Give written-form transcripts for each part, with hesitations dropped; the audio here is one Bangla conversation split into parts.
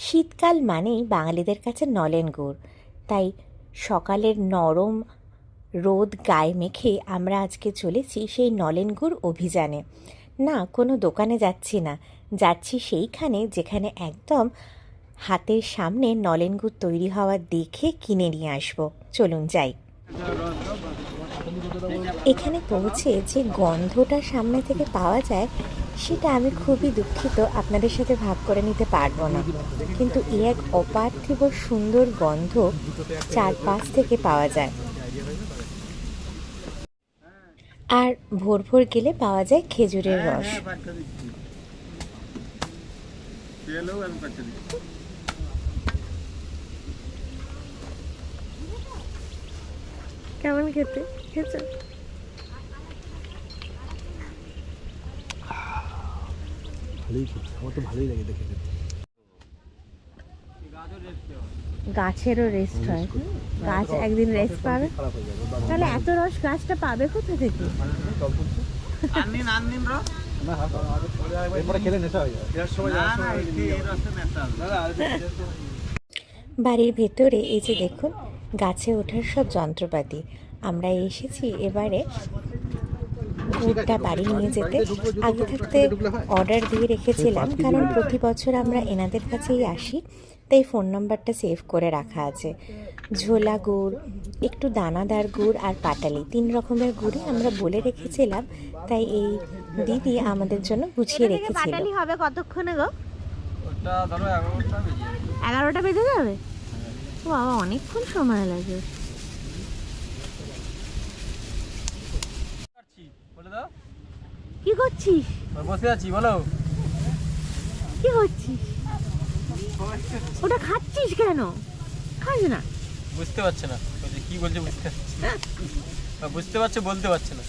শীতকাল মানেই বাঙালিদের কাছে নলেন গুড়। তাই সকালের নরম রোদ গায়ে মেখে আমরা আজকে চলেছি সেই নলেন গুড় অভিযানে। না, কোনো দোকানে যাচ্ছি না, যাচ্ছি সেইখানে যেখানে একদম হাতের সামনে নলেন গুড় তৈরি হওয়া দেখে কিনে নিয়ে আসবো। চলুন যাই। এখানে পৌঁছে যে গন্ধটা সামনে থেকে পাওয়া যায় সেটা আমি খুবই দুঃখিত আপনাদের সাথে ভাগ করে নিতে পারবো না, কিন্তু এ এক অপার্থিব সুন্দর গন্ধ চারপাশ থেকে পাওয়া যায়। আর ভোর ভোর গেলে পাওয়া যায় খেজুরের রস। কেমন খেতে খেয়েছো? ভালোই খেতে, আমার তো ভালোই লাগে দেখে খেতে। গাছেরও রেস্ট হয়, গাছ একদিন রেস্ট পাবে, তাহলে এত রস গাছটা পাবে কোথা থেকে? বাড়ির ভেতরে এই যে দেখুন গাছে ওঠার সব যন্ত্রপাতি। আমরা এসেছি এবারে গুড়টা বাড়ি নিয়ে যেতে। আগে থাকতে অর্ডার দিয়ে রেখেছিলাম, কারণ প্রতি বছর আমরা এনাদের কাছেই আসি, তাই ফোন নাম্বারটা সেভ করে রাখা আছে। ঝোলা গুড়, একটু দানাদার গুড় আর পাটালি, 3 রকমের গুড়ই আমরা বলে রেখেছিলাম, তাই এই দিদি আমাদের জন্য গুছিয়ে রেখেছিল। পাটালি হবে কতক্ষণে গো? ওটা ধরো 11টা বেজে যাবে? ও বাবা, অনেকক্ষণ সময় লাগে। বলে দাও। কি করছিস? বসে আছি, বলো। কি করছিস? ওটা খাচ্ছিস কেন? খাস না। বুঝতে পারছে না কি বলছে, বুঝতে পারছে, বলতে পারছে না।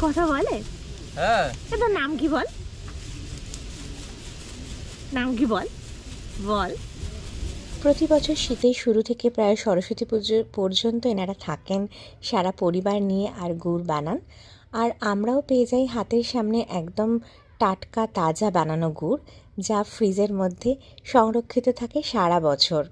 কথা বলে? হ্যাঁ। তোর নাম কি বল? নাম কি বল? বল। প্রতি বছর শীতের শুরু থেকে প্রায় সরস্বতী পুজো পর্যন্ত এনারা থাকেন সারা পরিবার নিয়ে আর গুড় বানান। আর আমরাও পেয়ে যাই হাতের সামনে একদম টাটকা তাজা বানানো গুড়, যা ফ্রিজের মধ্যে সংরক্ষিত থাকে সারা বছর।